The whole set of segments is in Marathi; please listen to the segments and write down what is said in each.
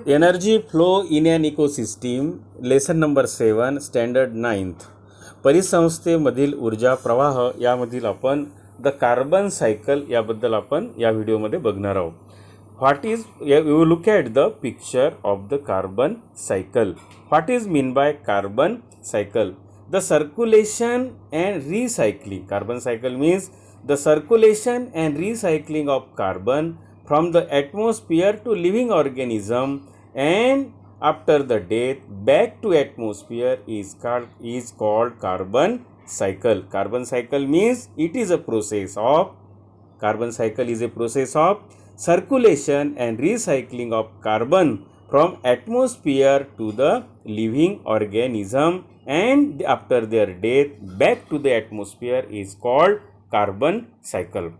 Energy flow in an ecosystem, lesson number 7, standard 9th. परिसंस्थेमधील ऊर्जा प्रवाह यामधील आपण द कार्बन सायकल याबद्दल आपण या व्हिडिओमध्ये बघणार आहोत. What is you look at the picture of the carbon cycle. What is mean by carbon cycle? The circulation and recycling. Carbon cycle means the circulation and recycling of carbon from the atmosphere to living organism and after the death back to atmosphere is called carbon cycle. Carbon cycle means it is a process of circulation and recycling of carbon from atmosphere to the living organism and after their death back to the atmosphere is called carbon cycle.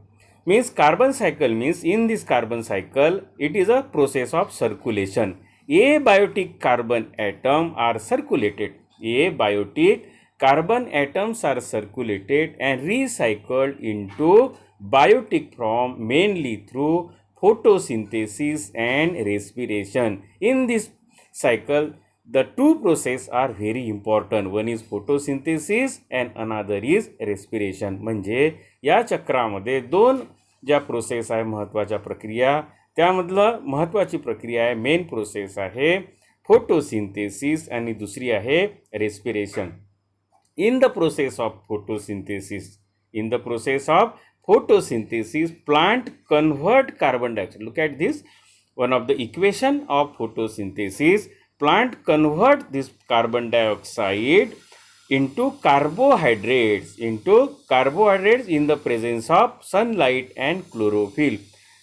Means carbon cycle means in this carbon cycle it is a process of circulation. Abiotic carbon atom are circulated. Abiotic carbon atoms are circulated and recycled into biotic form mainly through photosynthesis and respiration. In this cycle the two processes are very important. One is photosynthesis and another is respiration. म्हणजे या चक्रामध्ये दोन ज्या प्रोसेस आहे महत्त्वाच्या प्रक्रिया, त्यामधलं महत्त्वाची प्रक्रिया आहे, मेन प्रोसेस आहे फोटोसिंथेसिस आणि दुसरी आहे respiration. In the process of photosynthesis plant convert carbon dioxide. Look at this, one of the equation of photosynthesis. Plant convert this carbon dioxide into carbohydrates in the presence of sunlight and chlorophyll.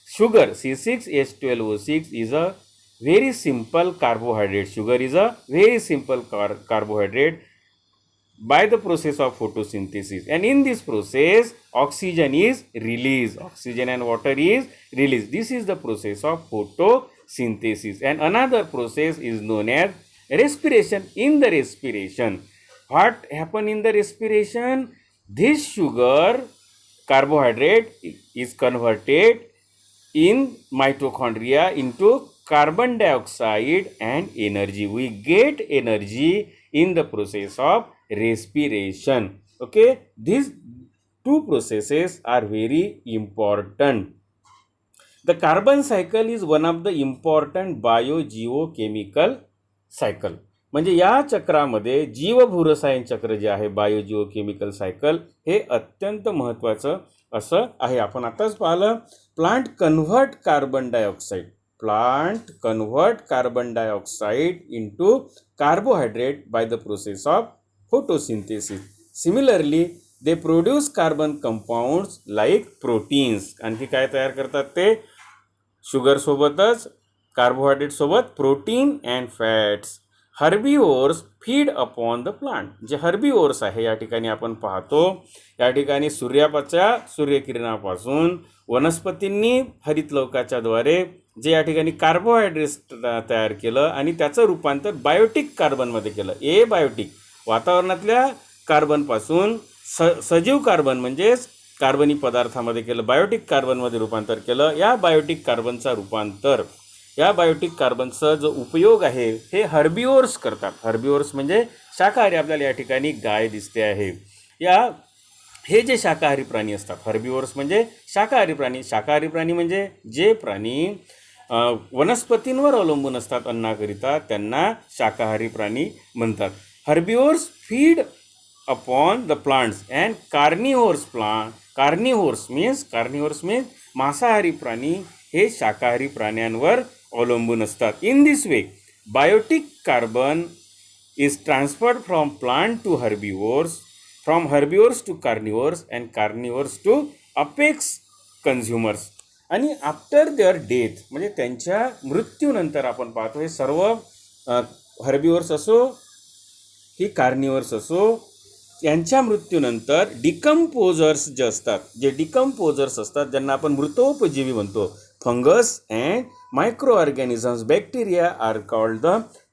Sugar C6H12O6 is a very simple carbohydrate. Sugar is a very simple carbohydrate by the process of photosynthesis, and in this process oxygen is released. Oxygen and water is released. This is the process of photosynthesis. And another process is known as respiration. In the respiration, what happen in the respiration? This sugar carbohydrate is converted in mitochondria into carbon dioxide and energy. We get energy in the process of respiration. Okay, these two processes are very important. The carbon cycle is one of the important biogeochemical cycle. म्हणजे या चक्रामध्ये जीवभूरसायन चक्र जे आहे बायोजिओकेमिकल सायकल हे अत्यंत महत्त्वाचं असं आहे. आपण आताच पाहिलं, plant convert carbon dioxide into carbohydrate by the process of photosynthesis. Similarly they produce carbon compounds like proteins. आणखी काय तयार करतात ते? शुगर सोबतच कार्बोहायड्रेट सोबत protein and fats. Herbivores feed upon the plant. जे हर्बिओर्स आहे या ठिकाणी आपण पाहतो, या ठिकाणी सूर्यकिरणापासून वनस्पतींनी हरितलवकाच्या द्वारे जे या ठिकाणी कार्बोहायड्रेट्स तयार केलं आणि त्याचं रूपांतर बायोटिक कार्बनमध्ये केलं. बायोटिक वातावरणातल्या कार्बनपासून सजीव कार्बन म्हणजेच कार्बनी पदार्थामध्ये केलं, बायोटिक कार्बनमध्ये रूपांतर केलं. या बायोटिक कार्बनचा जो उपयोग आहे हे हर्बिओर्स करतात. हर्बिओर्स म्हणजे शाकाहारी. आपल्याला या ठिकाणी गाय दिसते आहे. हे जे शाकाहारी प्राणी असतात, हर्बिओर्स म्हणजे शाकाहारी प्राणी म्हणजे जे प्राणी वनस्पतींवर अवलंबून असतात अन्नाकरिता, त्यांना शाकाहारी प्राणी म्हणतात. Herbivores feed upon the plants and carnivores means मांसाहारी प्राणी हे शाकाहारी प्राण्यांवर अवलंबून असतात. In this way biotic carbon is transferred from plant to herbivores, from herbivores to carnivores and carnivores to apex consumers. आणि आफ्टर देअर डेथ म्हणजे त्यांच्या मृत्यूनंतर आपण पाहतो, हे सर्व हर्बिओर्स असो की कार्निव्होर्स असो, यांच्या मृत्यूनंतर डिकम्पोजर्स जे असतात, ज्यांना आपण मृतोपजीवी म्हणतो, fungus and micro organisms, bacteria are called the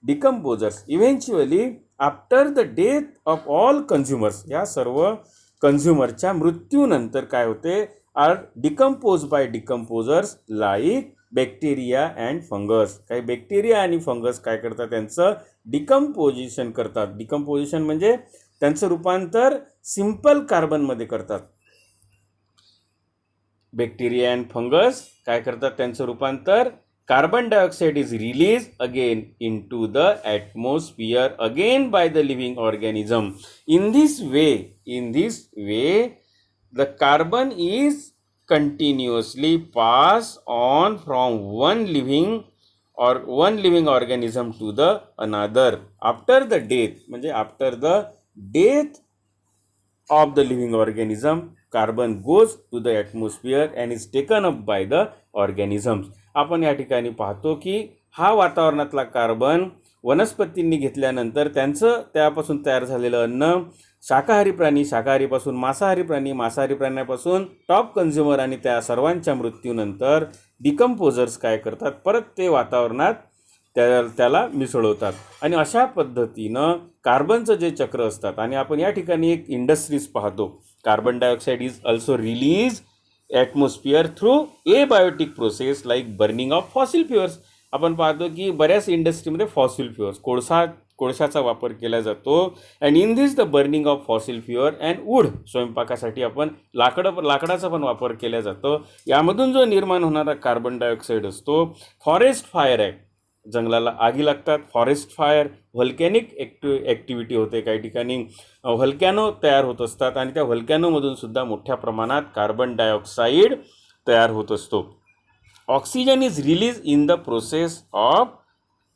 decomposers. Eventually after the death of all consumers, या सर्व कन्झ्युमरच्या मृत्यूनंतर काय होते, are decompose by decomposers like bacteria and fungus. काही बॅक्टेरिया आणि फंगस काय करतात, त्यांचं डिकम्पोजिशन करतात. डिकम्पोजिशन म्हणजे त्यांचं रूपांतर सिंपल कार्बनमध्ये करतात. बॅक्टेरिया अँड फंगस काय करतात, त्यांचं रूपांतर carbon dioxide is release again into the atmosphere again by the living organism. In this way the carbon is continuously passed on from one living organism to the another after the death. म्हणजे after the death of the living organism, carbon goes to the atmosphere and is taken up by the organisms. आपण या ठिकाणी पाहतो की हा वातावरणातला कार्बन वनस्पतींनी घेतल्यानंतर त्यांचं त्यापासून तयार झालेलं अन्न शाकाहारी प्राणी, शाकाहारीपासून मांसाहारी प्राणी, मांसाहारी प्राण्यापासून टॉप कन्झ्युमर आणि त्या सर्वांच्या मृत्यूनंतर डिकम्पोजर्स काय करतात, परत ते वातावरणात त्याला मिसळवतात. आणि अशा पद्धतीनं कार्बनचं जे चक्र असतात, आणि आपण या ठिकाणी एक इंडस्ट्रीज पाहतो. Carbon dioxide is also release atmosphere through abiotic process like burning of fossil fuels. आपण पाहतो की बऱ्याच इंडस्ट्रीमध्ये फॉसिल फ्युअल्स, कोळशाचा वापर केला जातो. And in this the burning of fossil fuel and wood, स्वयंपाकासाठी आपण लाकडाचा पण वापर केला जातो. यामधून जो निर्माण होणारा कार्बन डायऑक्साईड असतो, फॉरेस्ट फायर आहे, जंगलाला आगी लागतात, फॉरेस्ट फायर, व्हॉल्कॅनिक ॲक्टिव्हिटी होते, काही ठिकाणी व्हॉल्कॅनो तयार होत असतात आणि त्या व्हॉल्कॅनोमधून सुद्धा मोठ्या प्रमाणात कार्बन डायऑक्साईड तयार होत असतो. Oxygen is release in the process of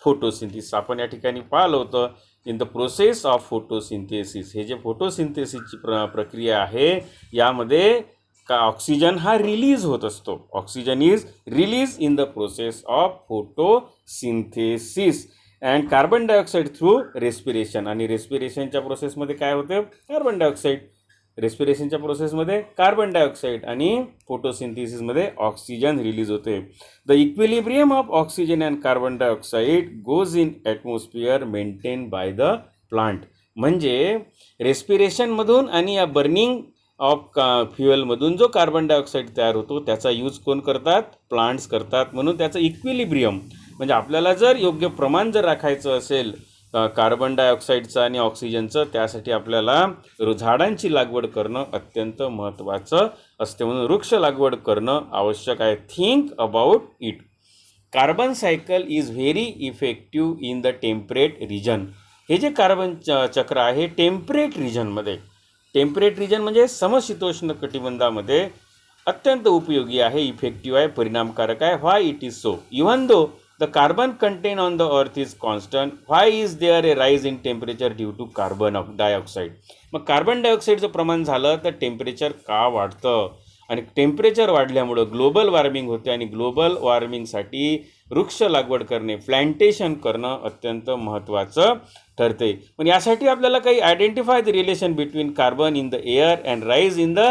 photosynthesis. आपण या ठिकाणी पाहिलं होतं in the process of photosynthesis. हे जे फोटोसिंथेसिसची प्रक्रिया आहे, यामध्ये ऑक्सिजन हा रिलीज होत असतो. Oxygen is release in the process of photosynthesis and carbon dioxide through respiration. आणि रेस्पिरेशनच्या प्रोसेसमध्ये काय होते, कार्बन डायऑक्साईड. रेस्पिरेशनच्या प्रोसेसमध्ये कार्बन डायऑक्साईड आणि फोटोसिंथेसिसमध्ये ऑक्सिजन रिलीज होते. The equilibrium of oxygen and carbon dioxide goes in atmosphere maintain by the plant. म्हणजे रेस्पिरेशनमधून आणि या बर्निंग ऑफ फ्युएलमधून जो कार्बन डायऑक्साईड तयार होतो, त्याचा यूज कोण करतात, प्लांट्स करतात. म्हणून त्याचं इक्विलिब्रियम म्हणजे आपल्याला जर योग्य प्रमाण जर राखायचं असेल कार्बन डायऑक्साईडचं आणि ऑक्सिजनचं, त्यासाठी आपल्याला झाडांची लागवड करणं अत्यंत महत्त्वाचं असते. म्हणून वृक्ष लागवड करणं आवश्यक आहे. Think about it. Carbon cycle is very effective in the temperate region. हे जे कार्बन चक्र आहे टेम्परेट रिजनमध्ये, टेम्परेट रिजन म्हणजे समशीतोष्ण कटिबंधामध्ये अत्यंत उपयोगी आहे, इफेक्टिव्ह आहे, परिणामकारक आहे. Why it is so? Even though the carbon content on the earth is constant, why is there a rise in temperature due to carbon dioxide? मग कार्बन डायऑक्साईडचं प्रमाण झालं तर टेम्परेचर का वाढतं? आणि टेम्परेचर वाढल्यामुळं ग्लोबल वॉर्मिंग होते आणि ग्लोबल वॉर्मिंगसाठी वृक्ष लागवड करणे, प्लांटेशन करणं अत्यंत महत्त्वाचं ठरते. पण यासाठी आपल्याला काही identify the relation between carbon in the air and rise in the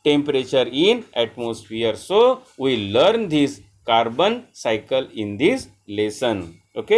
temperature in atmosphere. So we learn this carbon cycle in this lesson. Okay.